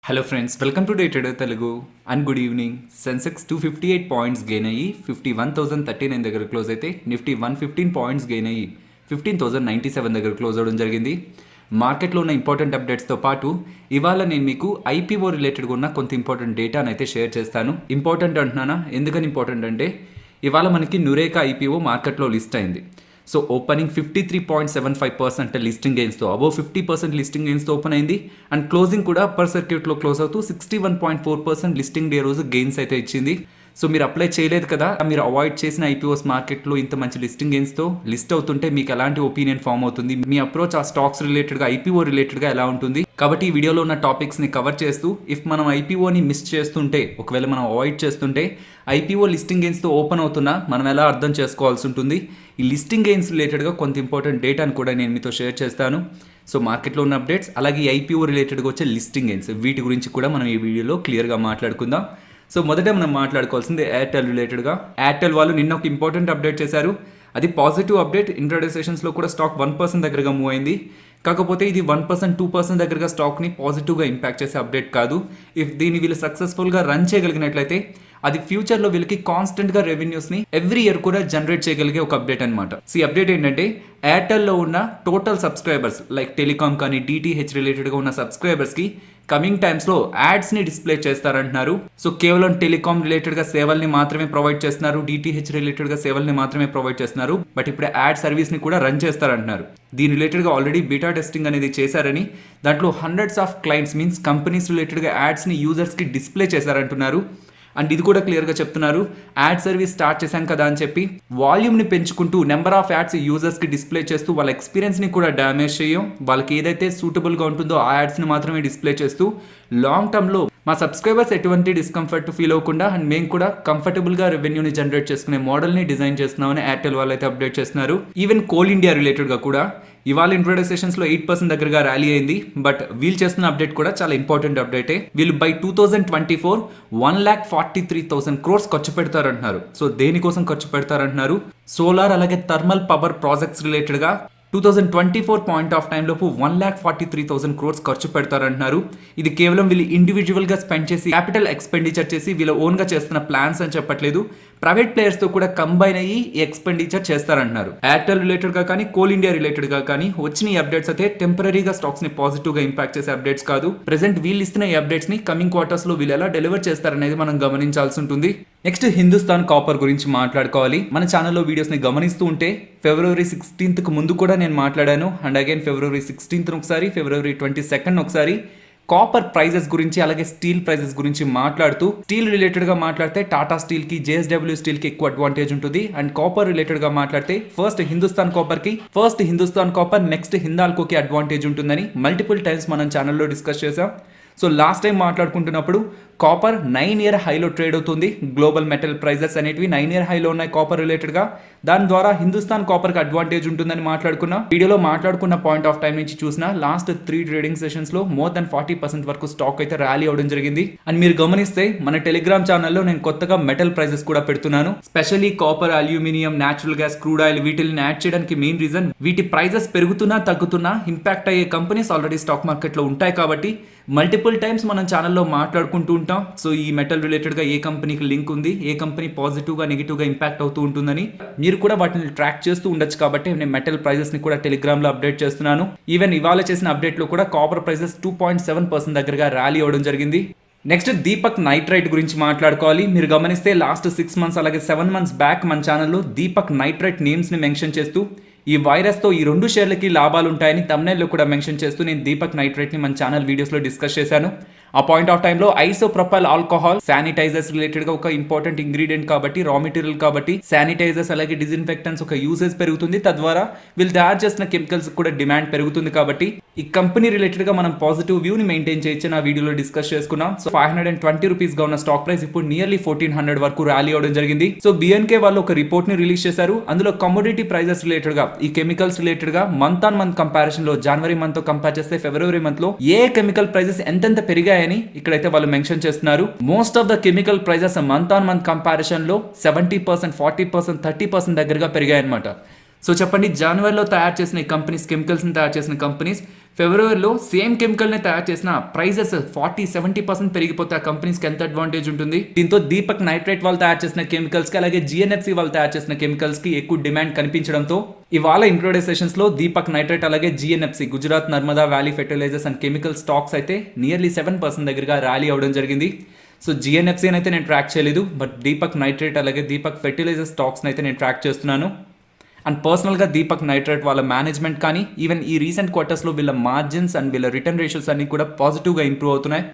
Hello friends, welcome to day trader Telugu and good evening. Sensex 258 points gain అయ్యి 51,039 దగ్గర close అయితే Nifty 115 points gain అయ్యి 15,097 దగ్గర క్లోజ్ అవ్వడం జరిగింది. మార్కెట్లో ఉన్న ఇంపార్టెంట్ అప్డేట్స్తో పాటు ఇవాళ నేను మీకు ఐపీఓ రిలేటెడ్గా ఉన్న కొంత ఇంపార్టెంట్ డేటాను అయితే షేర్ చేస్తాను. ఇంపార్టెంట్ అంటున్నానా? ఎందుకని ఇంపార్టెంట్ అంటే ఇవాళ మనకి నురేకా ఐపీఓ మార్కెట్లో లిస్ట్ అయింది. సో ఓపెనింగ్ 53.75% లిస్టింగ్ గెయిన్స్తో అబోవ్ 50% లిస్టింగ్ గెయిన్స్తో ఓపెన్ అయింది. అండ్ క్లోజింగ్ కూడా పర్ సర్క్యూట్లో క్లోజ్ అవుతూ 61.4% లిస్టింగ్ డే రోజు గెయిన్స్ అయితే ఇచ్చింది. సో మీరు అప్లై చేయలేదు కదా, మీరు అవాయిడ్ చేసిన ఐపీఓస్ మార్కెట్లో ఇంత మంచి లిస్టింగ్ గెయిన్స్తో లిస్ట్ అవుతుంటే మీకు ఎలాంటి ఒపీనియన్ ఫామ్ అవుతుంది, మీ అప్రోచ్ ఆ స్టాక్స్ రిలేటెడ్గా ఐపీఓ రిలేటెడ్గా ఎలా ఉంటుంది? కాబట్టి ఈ వీడియోలో ఉన్న టాపిక్స్ని కవర్ చేస్తూ ఇఫ్ మనం ఐపీఓని మిస్ చేస్తుంటే, ఒకవేళ మనం అవాయిడ్ చేస్తుంటే ఐపీఓ లిస్టింగ్ గెయిన్స్తో ఓపెన్ అవుతున్నా మనం ఎలా అర్థం చేసుకోవాల్సి ఉంటుంది, ఈ లిస్టింగ్ గెయిన్స్ రిలేటెడ్గా కొంత ఇంపార్టెంట్ డేటాను కూడా నేను మీతో షేర్ చేస్తాను. సో మార్కెట్లో ఉన్న అప్డేట్స్ అలాగే ఐపీఓ రిలేటెడ్గా వచ్చే లిస్టింగ్ గెయిన్స్ వీటి గురించి కూడా మనం ఈ వీడియోలో క్లియర్గా మాట్లాడుకుందాం. సో మొదట మనం మాట్లాడుకోవాల్సింది ఎయిర్టెల్ రిలేటెడ్గా. ఎయిర్టెల్ వాళ్ళు నిన్న ఒక ఇంపార్టెంట్ అప్డేట్ చేశారు. అది పాజిటివ్ అప్డేట్. ఇంట్రాడే సెషన్స్లో కూడా స్టాక్ 1% దగ్గరగా మూవ్ అయింది. కాకపోతే ఇది 1%, 2% దగ్గరగా స్టాక్ని పాజిటివ్గా ఇంపాక్ట్ చేసే అప్డేట్ కాదు. ఇఫ్ దీన్ని వీళ్ళు సక్సెస్ఫుల్గా రన్ చేయగలిగినట్లయితే అది ఫ్యూచర్లో వీళ్ళకి కాన్స్టెంట్గా రెవెన్యూస్ని ఎవ్రీ ఇయర్ కూడా జనరేట్ చేయగలిగే ఒక అప్డేట్ అనమాట. సో ఈ అప్డేట్ ఏంటంటే ఎయిర్టెల్లో ఉన్న టోటల్ సబ్స్క్రైబర్స్ లైక్ టెలికామ్ కానీ డిటిహెచ్ రిలేటెడ్గా ఉన్న సబ్స్క్రైబర్స్కి కమింగ్ టైమ్స్లో యాడ్స్ని డిస్ప్లే చేస్తారంటున్నారు. సో కేవలం టెలికామ్ రిలేటెడ్గా సేవల్ని మాత్రమే ప్రొవైడ్ చేస్తున్నారు, డిటిహెచ్ రిలేటెడ్గా సేవల్ని మాత్రమే ప్రొవైడ్ చేస్తున్నారు. బట్ ఇప్పుడు యాడ్ సర్వీస్ని కూడా రన్ చేస్తారంటున్నారు. దీని రిలేటెడ్గా ఆల్రెడీ బీటా టెస్టింగ్ అనేది చేశారని, దాంట్లో hundreds of clients means companies రిలేటెడ్గా యాడ్స్ని యూజర్స్కి డిస్ప్లే చేశారంటున్నారు. అండ్ ఇది కూడా క్లియర్గా చెప్తున్నారు, యాడ్ సర్వీస్ స్టార్ట్ చేశాం కదా అని చెప్పి వాల్యూమ్ని పెంచుకుంటూ నెంబర్ ఆఫ్ యాడ్స్ యూజర్స్కి డిస్ప్లే చేస్తూ వాళ్ళ ఎక్స్పీరియన్స్ని కూడా డ్యామేజ్ చేయం. వాళ్ళకి ఏదైతే సూటబుల్గా ఉంటుందో ఆ యాడ్స్ని మాత్రమే డిస్ప్లే చేస్తూ లాంగ్ టర్మ్లో మా సబ్స్క్రైబర్స్ ఎటువంటి డిస్కంఫర్ట్ ఫీల్ అవ్వకుండా అండ్ మేము కూడా కంఫర్టబుల్గా రెవెన్యూని జనరేట్ చేసుకునే మోడల్ని డిజైన్ చేస్తున్నామని ఎయిర్టెల్ వాళ్ళు అయితే అప్డేట్ చేస్తున్నారు. ఈవెన్ కోల్ ఇండియా రిలేటెడ్గా కూడా ఇవాళ ఇంట్రాడే సెషన్స్లో 8% దగ్గరగా ర్యాలీ అయింది. బట్ వీళ్ళు చేస్తున్న అప్డేట్ కూడా చాలా ఇంపార్టెంట్ అప్డేటే. వీళ్ళు బై 2024 1,43,000 crores ఖర్చు పెడతారంటున్నారు. సో దేనికోసం ఖర్చు పెడతారంటున్నారు? సోలార్ అలాగే థర్మల్ పవర్ ప్రాజెక్ట్స్ రిలేటెడ్గా 2024 పాయింట్ ఆఫ్ టైం లోపు 1,43,000 crores ఖర్చు పెడతారంటున్నారు. ఇది కేవలం వీళ్ళు ఇండివిజువల్గా స్పెండ్ చేసి క్యాపిటల్ ఎక్స్పెండిచర్ చేసి వీళ్ళ ఓన్గా చేస్తున్న ప్లాన్స్ అని చెప్పట్లేదు. ప్రైవేట్ ప్లేయర్స్తో కూడా కంబైన్ అయ్యి ఈ ఎక్స్పెండిచర్ చేస్తారంటున్నారు. ఎయిర్టెల్ రిలేటెడ్గా కానీ కోల్ ఇండియా రిలేటెడ్గా కానీ వచ్చిన ఈ అప్డేట్స్ అయితే టెంపరీగా స్టాక్స్ని పాజిటివ్గా ఇంపాక్ట్ చేసే అప్డేట్స్ కాదు. ప్రెసెంట్ వీళ్ళు ఇస్తున్న ఈ అప్డేట్స్ని కమింగ్ క్వార్టర్స్లో వీళ్ళు ఎలా డెలివర్ చేస్తారనేది మనం గమనించాల్సి ఉంటుంది. నెక్స్ట్ హిందుస్థాన్ కాపర్ గురించి మాట్లాడుకోవాలి. మన ఛానల్లో వీడియోస్ని గమనిస్తూ ఉంటే February 16th ముందు కూడా నేను మాట్లాడాను. అండ్ అగైన్ February 16th ఒకసారి, February 22nd ఒకసారి కాపర్ ప్రైజెస్ గురించి అలాగే స్టీల్ ప్రైజెస్ గురించి మాట్లాడుతూ, స్టీల్ రిలేటెడ్గా మాట్లాడితే టాటా స్టీల్కి, JSW స్టీల్కి ఎక్కువ అడ్వాంటేజ్ ఉంటుంది. అండ్ కాపర్ రిలేటెడ్గా మాట్లాడితే ఫస్ట్ హిందుస్థాన్ కాపర్ నెక్స్ట్ హిందాల్కోకి అడ్వాంటేజ్ ఉంటుందని మల్టిపుల్ టైమ్స్ మనం ఛానల్లో డిస్కస్ చేసాం. సో లాస్ట్ టైం మాట్లాడుకుంటున్నప్పుడు కాపర్ 9-year హైలో ట్రేడ్ అవుతుంది. గ్లోబల్ మెటల్ ప్రైజెస్ అనేటివి 9-year హైలో ఉన్నాయి కాపర్ రిలేటెడ్గా. దాని ద్వారా హిందుస్థాన్ కాపర్కి అడ్వాంటేజ్ ఉంటుందని మాట్లాడుకున్నా. వీడియోలో మాట్లాడుకున్న పాయింట్ ఆఫ్ టైం నుంచి చూసిన లాస్ట్ 3 ట్రేడింగ్ సెషన్స్లో మోర్ దెన్ 40% వరకు స్టాక్ అయితే ర్యాలీ అవడం జరిగింది. అండ్ మీరు గమనిస్తే మన టెలిగ్రామ్ ఛానల్లో నేను కొత్తగా మెటల్ ప్రైజెస్ కూడా పెడుతున్నాను. Specially copper, aluminium, natural gas, crude oil వీటిని యాడ్ చేయడానికి మెయిన్ రీజన్ వీటి ప్రైజెస్ పెరుగుతున్నా తగ్గుతున్నా ఇంపాక్ట్ అయ్యే కంపెనీస్ ఆల్రెడీ స్టాక్ మార్కెట్లో ఉంటాయి కాబట్టి మల్టిపుల్ టైమ్స్ మనం ఛానల్లో మాట్లాడుకుంటూ ఉంటాం. సో ఈ మెటల్ రిలేటెడ్గా ఏ కంపెనీకి లింక్ ఉంది, ఏ కంపెనీ పాజిటివ్గా నెగిటివ్గా ఇంపాక్ట్ అవుతూ ఉంటుందని మీరు కూడా వాటిని ట్రాక్ చేస్తూ ఉండొచ్చు. కాబట్టి నేను మెటల్ ప్రైజెస్ని కూడా టెలిగ్రామ్లో అప్డేట్ చేస్తున్నాను. ఈవెన్ ఇవాళ చేసిన అప్డేట్లో కూడా కాపర్ ప్రైజెస్ 2.7% దగ్గరగా ర్యాలీ అవ్వడం జరిగింది. నెక్స్ట్ దీపక్ నైట్రైట్ గురించి మాట్లాడుకోవాలి. మీరు గమనిస్తే లాస్ట్ 6 months అలాగే 7 months బ్యాక్ మన ఛానల్లో దీపక్ నైట్రైట్ నేమ్స్ని మెన్షన్ చేస్తూ ఈ వైరస్తో ఈ 2 షేర్లకి లాభాలు ఉంటాయని తమ్నైల్లో కూడా మెన్షన్ చేస్తూ నేను దీపక్ నైట్రైట్ని మన ఛానల్ వీడియోస్లో డిస్కస్ చేశాను. ఆ పాయింట్ ఆఫ్ టైంలో ఐసోప్రొపైల్ ఆల్కహాల్ శానిటైజర్స్ రిలేటెడ్గా ఒక ఇంపార్టెంట్ ఇంగ్రీడియంట్ కాబట్టి, రా మెటీరియల్ కాబట్టి శానిటైజర్స్ అలాగే డిజిన్ఫెక్టెంట్స్ ఒక యూసేజ్ పెరుగుతుంది. తద్వారా వీళ్ళు తయారు చేసిన కెమికల్స్ కూడా డిమాండ్ పెరుగుతుంది. కాబట్టి ఈ కంపెనీ రిలేటెడ్గా మనం పాజిటివ్ వ్యూని మెయింటైన్ చేయొచ్చు నా వీడియోలో డిస్కస్ చేసుకున్నాం. సో 520 రూపీస్గా ఉన్న స్టాక్ ప్రైస్ ఇప్పుడు నియర్లీ 1400 వరకు ర్యాలీ అవడం జరిగింది. సో BNK వాళ్ళు ఒక రిపోర్ట్ని రిలీజ్ చేశారు. అందులో కమోడిటీ ప్రైజెస్ రిలేటెడ్గా ఈ కెమికల్స్ రిలేటెడ్గా మంత్ ఆన్ మంత్ కంపారిజన్లో జనవరి మంత్తో కంపేర్ చేస్తే ఫిబ్రవరి మంత్లో ఏ కెమికల్ ప్రైజెస్ ఎంతెంత పెరిగాయని ఇక్కడైతే వాళ్ళు మెన్షన్ చేస్తున్నారు. Most of the chemical prices month on month comparison లో 70%, 40%, 30% దగ్గరగా పెరిగాయన్నమాట. సో చెప్పండి, జనవరిలో తయారు చేసిన ఈ కంపెనీస్, కెమికల్స్ని తయారు చేసిన కంపెనీస్ ఫిబ్రవరిలో సేమ్ కెమికల్ని తయారు చేసిన ప్రైజెస్ 40-70% పెరిగిపోతే ఆ కంపెనీస్కి ఎంత అడ్వాంటేజ్ ఉంటుంది. దీంతో దీపక్ నైట్రైట్ వాళ్ళు తయారు చేసిన కెమికల్స్కి, అలాగే జిఎన్ఎఫ్సి వాళ్ళు తయారు చేసిన కెమికల్స్కి ఎక్కువ డిమాండ్ కనిపించడంతో ఇవాళ ఇంట్రోడే సెషన్స్లో దీపక్ నైట్రైట్ అలాగే GNFC, Gujarat Narmada valley fertilizers and chemical stocks అయితే నియర్లీ 7% దగ్గరగా ర్యాలీ అవ్వడం జరిగింది. సో జిఎన్ఎఫ్సి అయితే నేను ట్రాక్ చేయలేదు, బట్ దీపక్ నైట్రైట్ అలాగే దీపక్ ఫెర్టిలైజర్ స్టాక్స్ని అయితే నేను ట్రాక్ చేస్తున్నాను. అండ్ పర్సనల్గా దీపక్ నైట్రైట్ వాళ్ళ మేనేజ్మెంట్ కానీ ఈవెన్ ఈ రీసెంట్ క్వార్టర్స్లో వీళ్ళ మార్జిన్స్ అండ్ వీళ్ళ రిటర్న్ రేషియోస్ అన్ని కూడా పాజిటివ్గా ఇంప్రూవ్ అవుతున్నాయి.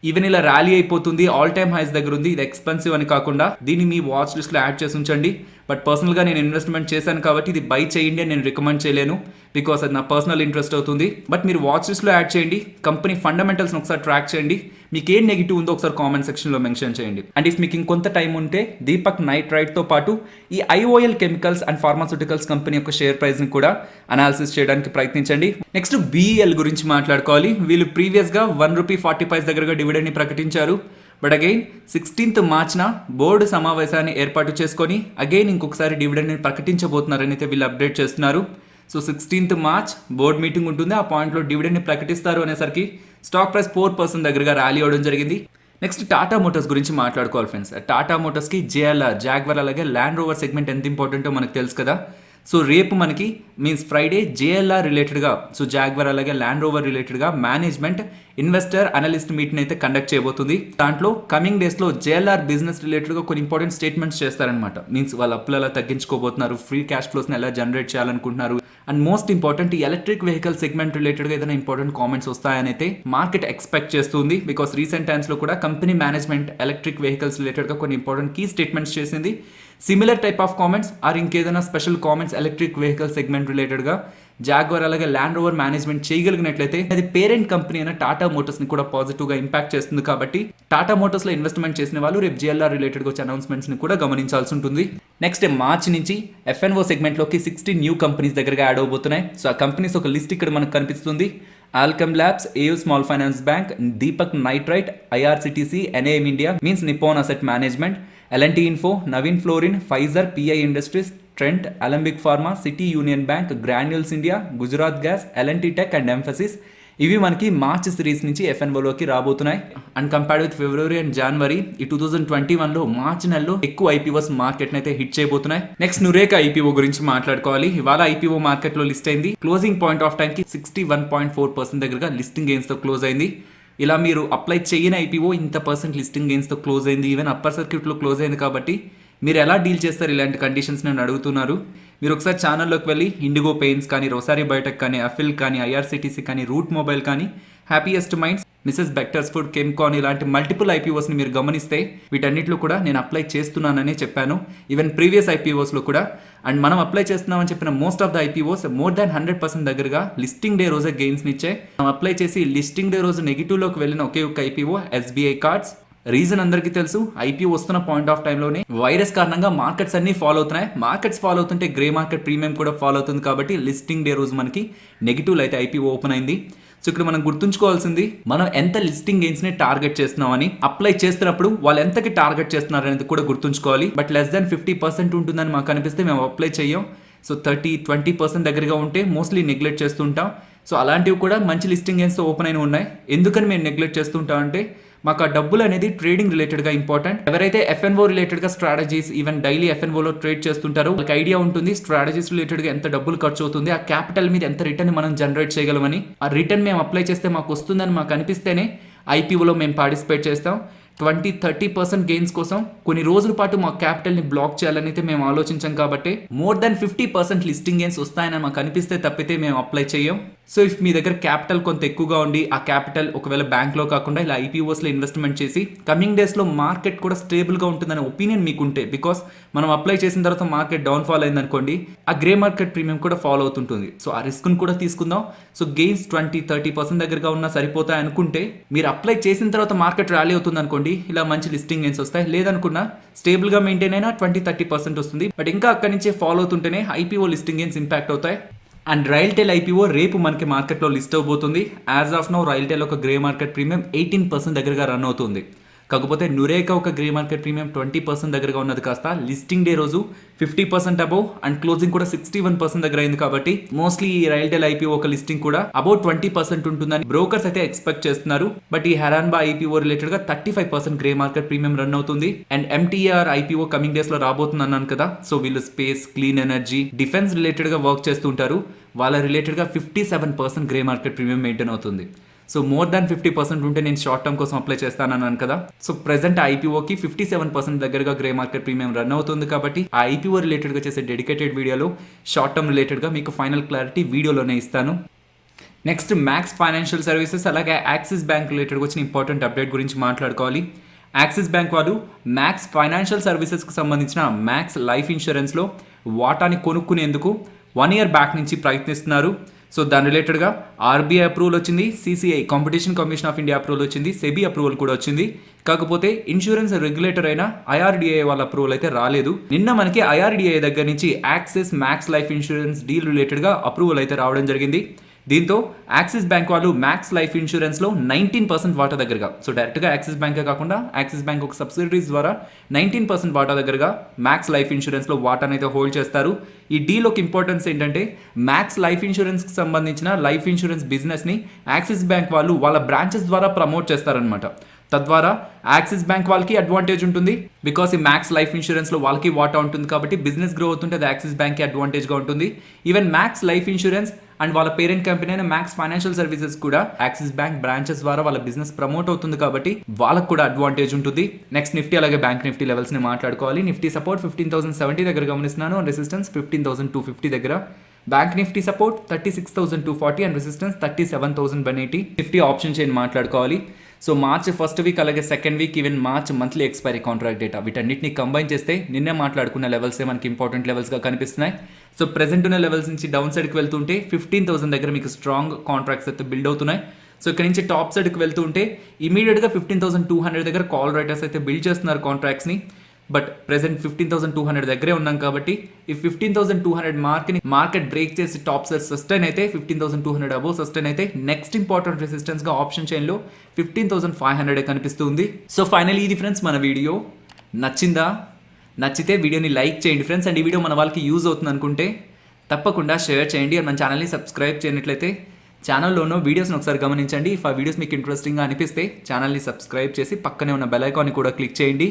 ఈవెన్ ఇలా ర్యాలీ అయిపోతుంది, ఆల్ టైమ్ హైస్ దగ్గర ఉంది, ఇది ఎక్స్పెన్సివ్ అని కాకుండా దీన్ని మీ వాచ్ లిస్ట్లో యాడ్ చేసి ఉంచండి. బట్ పర్సనల్గా నేను ఇన్వెస్ట్మెంట్ చేశాను కాబట్టి ఇది బై చేయండి అని నేను రికమెండ్ చేయలేను, బికాస్ అది నా పర్సనల్ ఇంట్రెస్ట్ అవుతుంది. బట్ మీరు వాచ్ లిస్ట్లో యాడ్ చేయండి, కంపెనీ ఫండమెంటల్స్ని ఒకసారి ట్రాక్ చేయండి, మీకు ఏం నెగిటివ్ ఉందో ఒకసారి కామెంట్ సెక్షన్లో మెన్షన్ చేయండి. అండ్ ఇఫ్ మీకు ఇంకొంత టైం ఉంటే దీపక్ నైట్రైట్తో పాటు ఈ IOL chemicals and pharmaceuticals company యొక్క షేర్ ప్రైస్ని కూడా అనాలిసిస్ చేయడానికి ప్రయత్నించండి. నెక్స్ట్ బిఈఎల్ గురించి మాట్లాడుకోవాలి. వీళ్ళు ప్రీవియస్గా ₹1.40 దగ్గరగా డివిడెండ్ని ప్రకటించారు. బట్ అగైన్ 16th మార్చ్న బోర్డు సమావేశాన్ని ఏర్పాటు చేసుకొని అగైన్ ఇంకొకసారి డివిడెండ్ని ప్రకటించబోతున్నారని అయితే వీళ్ళు అప్డేట్ చేస్తున్నారు. So 16th March board meeting ఉంటుంది, ఆ పాయింట్లో డివిడెండ్ని ప్రకటిస్తారు అనేసరికి స్టాక్ ప్రైస్ 4% దగ్గరగా ర్యాలీ అవ్వడం జరిగింది. నెక్స్ట్ టాటా మోటార్స్ గురించి మాట్లాడుకోవాలి ఫ్రెండ్స్. టాటా మోటార్స్కి జేఎల్ఆర్, జాగ్వర్ అలాగే ల్యాండ్ రోవర్ సెగ్మెంట్ ఎంత ఇంపార్టెంటో మనకు తెలుసు కదా. సో రేపు మనకి మీన్స్ ఫ్రైడే జేఎల్ఆర్ రిలేటెడ్గా, సో జాగ్వర్ అలాగే ల్యాండ్ రోవర్ రిలేటెడ్గా మేనేజ్మెంట్ ఇన్వెస్టర్ అనలిస్ట్ మీట్ని అయితే కండక్ట్ చేయబోతుంది. దాంట్లో కమింగ్ డేస్లో జేఎల్ఆర్ బిజినెస్ రిలేటెడ్గా కొన్ని ఇంపార్టెంట్ స్టేట్మెంట్స్ చేస్తారనమాట. మీన్స్ వాళ్ళ అప్పులు ఎలా తగ్గించుకోబోతున్నారు, ఫ్రీ క్యాష్ ఫ్లోస్ని ఎలా జనరేట్ చేయాలనుకుంటున్నారు, అండ్ మోస్ట్ ఇంపార్టెంట్ ఈ ఎలక్ట్రిక్ వెహికల్ సెగ్మెంట్ రిలేటెడ్గా ఏదైనా ఇంపార్టెంట్ కామెంట్స్ వస్తాయని అయితే మార్కెట్ ఎక్స్పెక్ట్ చేస్తుంది. బికాస్ రీసెంట్ టైమ్స్లో కూడా కంపెనీ మేనేజ్మెంట్ ఎలక్ట్రిక్ వెహికల్స్ రిలేటెడ్గా కొన్ని ఇంపార్టెంట్ కీ స్టేట్మెంట్స్ చేసింది. Similar type of comments or ఇంకేదైనా special comments electric vehicle segment రిలేటెడ్గా జాగ్వర్ అలాగే ల్యాండ్ రోవర్ మేనేజ్మెంట్ చేయగలిగినట్లయితే అది పేరెంట్ కంపెనీ అయిన టాటా మోటార్స్ని కూడా పాజిటివ్గా ఇంపాక్ట్ చేస్తుంది. కాబట్టి టాటా మోటార్స్లో ఇన్వెస్ట్మెంట్ చేసిన వాళ్ళు రేపు జేఎల్ఆర్ రిలేటెడ్గా వచ్చే అనౌన్స్మెంట్స్ని కూడా గమనించాల్సి ఉంటుంది. నెక్స్ట్ మార్చ్ నుంచి ఎఫ్ఎన్ఓ సెగ్మెంట్లోకి 16 న్యూ కంపెనీస్ దగ్గరగా యాడ్ అవబోతున్నాయి. సో ఆ కంపెనీస్ ఒక లిస్ట్ ఇక్కడ మనకు కనిపిస్తుంది. Alkem labs, AU small finance bank, Deepak nitrite, IRCTC, NAM India means Nippon asset management, L and T info, Naveen fluorine, Pfizer, PI industries, Trent, Alembic pharma, city union bank, granules India, Gujarat gas, L and T tech and Mphasis ఇవి మనకి March series నుంచి ఎఫ్ఎన్ఓలోకి రాబోతున్నాయి. And compared with February and జనవరి ఈ 2021లో March నెలలో ఎక్కువ IPOs మార్కెట్ని అయితే హిట్ చేయబోతున్నాయి. నెక్స్ట్ నురేకా ఐపీఓ గురించి మాట్లాడుకోవాలి. ఇవాళ ఐపీఓ మార్కెట్లో లిస్ట్ అయింది. క్లోజింగ్ పాయింట్ ఆఫ్ టైంకి 61.4% దగ్గరగా లిస్టింగ్ గెయిన్స్తో క్లోజ్ అయింది. ఇలా మీరు అప్లై చేయని ఐపీఓ ఇంత పర్సెంట్ లిస్టింగ్ గెయిన్స్తో క్లోజ్ అయింది, ఈవెన్ అప్పర్ సర్క్యూట్లో క్లోజ్ అయింది. కాబట్టి మీరు ఎలా డీల్ చేస్తారు ఇలాంటి కండిషన్స్ నేను అడుగుతున్నారు. మీరు ఒకసారి ఛానల్లోకి వెళ్ళి ఇండిగో పెయింట్స్ కానీ, రోసారీ బయోటెక్ కానీ, అఫిల్ కానీ, ఐఆర్సిటీసీ కానీ, రూట్ మొబైల్ కానీ, happiest minds, Mrs vectors food, Chemcon ఇలాంటి మల్టిపుల్ ఐపీఓస్ని మీరు గమనిస్తే వీటన్నిటిలో కూడా నేను అప్లై చేస్తున్నానని చెప్పాను. ఈవెన్ ప్రీవియస్ ఐపీఓస్లో కూడా. అండ్ మనం అప్లై చేస్తున్నామని చెప్పిన most of the IPOs more than 100% దగ్గరగా లిస్టింగ్ డే రోజే గెయిన్స్ని ఇచ్చాయి. మనం అప్లై చేసి లిస్టింగ్ డే రోజు నెగిటివ్లోకి వెళ్ళిన ఒకే ఒక ఐపీఓ ఎస్బీఐ కార్డ్స్. రీజన్ అందరికీ తెలుసు, ఐపీఓ వస్తున్న పాయింట్ ఆఫ్ టైంలోనే వైరస్ కారణంగా మార్కెట్స్ అన్ని ఫాలో అవుతున్నాయి. మార్కెట్స్ ఫాలో అవుతుంటే గ్రే మార్కెట్ ప్రీమియం కూడా ఫాలో అవుతుంది. కాబట్టి లిస్టింగ్ డే రోజు మనకి నెగిటివ్ అయితే ఐపీఓ ఓపెన్ అయింది. సో ఇక్కడ మనం గుర్తుంచుకోవాల్సింది, మనం ఎంత లిస్టింగ్ గెయిన్స్ని టార్గెట్ చేస్తున్నామని. అప్లై చేస్తున్నప్పుడు వాళ్ళు ఎంతకి టార్గెట్ చేస్తున్నారు అనేది కూడా గుర్తుంచుకోవాలి. బట్ లెస్ దాన్ 50% ఉంటుందని మాకు అనిపిస్తే మేము అప్లై చేయం. సో 30-20% దగ్గరగా ఉంటే మోస్ట్లీ నెగ్లెక్ట్ చేస్తుంటాం. సో అలాంటివి కూడా మంచి లిస్టింగ్ గెయిన్స్తో ఓపెన్ అయిన ఉన్నాయి. ఎందుకని మేము నెగ్లెక్ట్ చేస్తుంటాం అంటే మాకు ఆ డబ్బులు అనేది ట్రేడింగ్ రిలేటెడ్గా ఇంపార్టెంట్. ఎవరైతే ఎఫ్ఎన్ఓ రిలేటెడ్గా స్ట్రాటజీస్ ఈవెన్ డైలీ ఎఫ్ఎన్ఓలో ట్రేడ్ చేస్తుంటారో వాళ్ళకి ఐడియా ఉంటుంది స్ట్రాటజీస్ రిలేటెడ్గా ఎంత డబ్బులు ఖర్చు అవుతుంది, ఆ క్యాపిటల్ మీద ఎంత రిటర్న్ మనం జనరేట్ చేయగలమని. ఆ రిటర్న్ మేము అప్లై చేస్తే మాకు వస్తుందని మాకు అనిపిస్తేనే ఐపీఓలో మేము పార్టిసిపేట్ చేస్తాం. 20-30% గెయిన్స్ కోసం కొన్ని రోజుల పాటు మా క్యాపిటల్ని బ్లాక్ చేయాలని అయితే మేము ఆలోచించాం. కాబట్టి మోర్ దాన్ 50% లిస్టింగ్ గెయిన్స్ వస్తాయని మాకు అనిపిస్తే తప్పితే మేము అప్లై చేయం. సో ఇఫ్ మీ దగ్గర క్యాపిటల్ కొంత ఎక్కువగా ఉండి ఆ క్యాపిటల్ ఒకవేళ బ్యాంక్లో కాకుండా ఇలా ఐపీఓస్లో ఇన్వెస్ట్మెంట్ చేసి కమింగ్ డేస్లో మార్కెట్ కూడా స్టేబుల్గా ఉంటుందనే ఒపీనియన్ మీకుంటే, బికాస్ మనం అప్లై చేసిన తర్వాత మార్కెట్ డౌన్ఫాల్ అయిందనుకోండి ఆ గ్రే మార్కెట్ ప్రీమియం కూడా ఫాలో అవుతుంటుంది. సో ఆ రిస్క్ను కూడా తీసుకుందాం. సో గెయిన్స్ 20-30% దగ్గరగా ఉన్నా సరిపోతాయి అనుకుంటే మీరు అప్లై చేసిన తర్వాత మార్కెట్ ర్యాలీ అవుతుంది అనుకోండి, ఇలా మంచి లిస్టింగ్ గెయిన్స్ వస్తాయి. లేదనుకున్నా స్టేబుల్గా మెయింటైన్ అయినా 20-30% వస్తుంది. బట్ ఇంకా అక్కడి నుంచే ఫాలో అవుతుంటేనే ఐపీఓ లిస్టింగ్ గెయిన్స్ ఇంపాక్ట్ అవుతాయి. అండ్ రైల్టెల్ ఐపీఓ రేపు మనకి మార్కెట్లో లిస్ట్ అవబోతుంది. యాజ్ ఆఫ్ నౌ రైల్టెల్ ఒక గ్రే మార్కెట్ ప్రీమియం 18% దగ్గరగా రన్ అవుతుంది. కాకపోతే నురేకా ఒక గ్రే మార్కెట్ ప్రీమియం 20% దగ్గరగా ఉన్నది కాస్త లిస్టింగ్ డే రోజు 50% అబౌవ్ అండ్ క్లోజింగ్ కూడా 61% దగ్గర అయింది కాబట్టి మోస్ట్లీ ఈ రైల్టెల్ ఐపీఓ ఒక లిస్టింగ్ కూడా అబౌట్ 20% ఉంటుందని బ్రోకర్స్ అయితే ఎక్స్పెక్ట్ చేస్తున్నారు. బట్ ఈ హెరాన్బా ఐపీఓ రిలేటెడ్ గా 35% గ్రే మార్కెట్ ప్రీమియం రన్ అవుతుంది. And MTR IPO coming days లో రాబోతుంది అన్నాను కదా, సో వీళ్ళు space, clean energy, defence related గా వర్క్ చేస్తుంటారు. వాళ్ళ రిలేటెడ్ గా 57% గ్రే మార్కెట్ ప్రీమియం మెయింటైన్ అవుతుంది. సో మోర్ దాన్ 50% ఉంటే నేను షార్ట్ టర్మ్ కోసం అప్లై చేస్తానన్నాను కదా. సో ప్రెసెంట్ ఐపీఓకి 57% దగ్గరగా గ్రే మార్కెట్ ప్రీమియం రన్ అవుతుంది కాబట్టి ఆ ఐపీఓ రిలేటెడ్గా చేసే డెడికేటెడ్ వీడియోలో షార్ట్ టర్మ్ రిలేటెడ్గా మీకు ఫైనల్ క్లారిటీ వీడియోలోనే ఇస్తాను. నెక్స్ట్ మ్యాక్స్ ఫైనాన్షియల్ సర్వీసెస్ అలాగే యాక్సిస్ బ్యాంక్ రిలేటెడ్గా వచ్చిన ఇంపార్టెంట్ అప్డేట్ గురించి మాట్లాడుకోవాలి. యాక్సిస్ బ్యాంక్ వాళ్ళు మ్యాక్స్ ఫైనాన్షియల్ సర్వీసెస్కి సంబంధించిన మ్యాక్స్ లైఫ్ ఇన్సూరెన్స్లో వాటాని కొనుక్కునేందుకు 1 year బ్యాక్ నుంచి ప్రయత్నిస్తున్నారు. సో దాని రిలేటెడ్గా ఆర్బీఐ అప్రూవల్ వచ్చింది, CCI competition commission of India approval వచ్చింది, సెబీ అప్రూవల్ కూడా వచ్చింది. కాకపోతే ఇన్సూరెన్స్ రెగ్యులేటర్ అయిన ఐఆర్డీఏ వాళ్ళ అప్రూవల్ అయితే రాలేదు. నిన్న మనకి ఐఆర్డీఏ దగ్గర నుంచి axis max life insurance deal రిలేటెడ్గా అప్రూవల్ అయితే రావడం జరిగింది. దీంతో యాక్సిస్ బ్యాంక్ వాళ్ళు మ్యాక్స్ లైఫ్ ఇన్సూరెన్స్లో 19% వాటా దగ్గరగా, సో డైరెక్ట్గా యాక్సిస్ బ్యాంకే కాకుండా యాక్సిస్ బ్యాంక్ ఒక సబ్సిడరీస్ ద్వారా 19% వాటా దగ్గరగా మ్యాక్స్ లైఫ్ ఇన్సూరెన్స్లో వాటాను అయితే హోల్డ్ చేస్తారు. ఈ డీల్ ఒక ఇంపార్టెన్స్ ఏంటంటే మ్యాక్స్ లైఫ్ ఇన్సూరెన్స్కి సంబంధించిన లైఫ్ ఇన్సూరెన్స్ బిజినెస్ని యాక్సిస్ బ్యాంక్ వాళ్ళు వాళ్ళ బ్రాంచెస్ ద్వారా ప్రమోట్ చేస్తారనమాట. తద్వారా యాక్సిస్ బ్యాంక్ వాళ్ళకి అడ్వాంటేజ్ ఉంటుంది, బికాస్ ఈ మ్యాక్స్ లైఫ్ ఇన్సూరెన్స్లో వాళ్ళకి వాటా ఉంటుంది కాబట్టి బిజినెస్ గ్రో అవుతుంటే అది యాక్సిస్ బ్యాంక్కి అడ్వాంటేజ్గా ఉంటుంది. Even max life insurance and వాళ్ళ పేరెంట్ కంపెనీ అయిన మ్యాక్స్ ఫైనాన్షియల్ సర్వీసెస్ కూడా యాక్సిస్ బ్యాంక్ బ్రాంచెస్ ద్వారా వాళ్ళ బిజినెస్ ప్రమోట్ అవుతుంది కాబట్టి వాళ్ళకు కూడా అడ్వాంటేజ్ ఉంటుంది. నెక్స్ట్ నిఫ్టీ అలాగే బ్యాంక్ నిఫ్టీ లెవెల్స్ని మాట్లాడుకోవాలి. నిఫ్టీ సపోర్ట్ 15,070 దగ్గర గమనిస్తున్నాను, రెసిస్టెన్స్ 15,250 దగ్గర. Bank Nifty support 36,240 and resistance 37,180. Nifty option chain మాట్లాడుకోవాలి. సో మార్చ్ ఫస్ట్ వీక్ అలాగే second week even March monthly expiry contract data వీటన్నిటిని కంబైన్ చేస్తే నిన్నే మాట్లాడుకున్న లెవెల్సే మనకి ఇంపార్టెంట్ లెవెల్స్గా కనిపిస్తున్నాయి. సో ప్రెసెంట్ ఉన్న లెవెల్స్ నుంచి డౌన్ సైడ్కి వెళ్తుంటే 15,000 దగ్గర మీకు స్ట్రాంగ్ కాంట్రాక్ట్స్ అయితే బిల్డ్ అవుతున్నాయి. సో ఇక్కడ నుంచి టాప్ సైడ్కి వెళ్తుంటే ఇమీడియట్గా 15,200 దగ్గర కాల్ రైటర్స్ అయితే బిల్డ్ చేస్తున్నారు కాంట్రాక్ట్స్ని. బట్ ప్రెసెంట్ 15,200 దగ్గరే ఉన్నాం కాబట్టి ఈ 15,200 మార్కెట్ బ్రేక్ చేసి టాప్ సైడ్ సస్టైన్ అయితే 15,200 అబోవ్ సస్టైన్ అయితే నెక్స్ట్ ఇంపార్టెంట్ రెసిస్టెన్స్గా ఆప్షన్ చైన్లో 15,500 కనిపిస్తుంది. సో ఫైనలీ ఇది ఫ్రెండ్స్ మన వీడియో. నచ్చిందా? నచ్చితే వీడియోని లైక్ చేయండి ఫ్రెండ్స్. అండ్ ఈ వీడియో మన వాళ్ళకి యూజ్ అవుతుంది అనుకుంటే తప్పకుండా షేర్ చేయండి. అండ్ మన ఛానల్ని సబ్స్క్రైబ్ చేయనట్లయితే ఛానల్లోనూ వీడియోస్ని ఒకసారి గమనించండి. ఇఫ్ ఆ వీడియోస్ మీకు ఇంట్రెస్టింగ్గా అనిపిస్తే ఛానల్ని సబ్స్క్రైబ్ చేసి పక్కనే ఉన్న బెల్ ఐకాన్ని కూడా క్లిక్ చేయండి.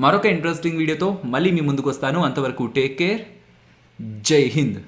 మరొక ఇంట్రెస్టింగ్ వీడియోతో మళ్ళీ మీ ముందుకు వస్తాను. అంతవరకు టేక్ కేర్. జై హింద్.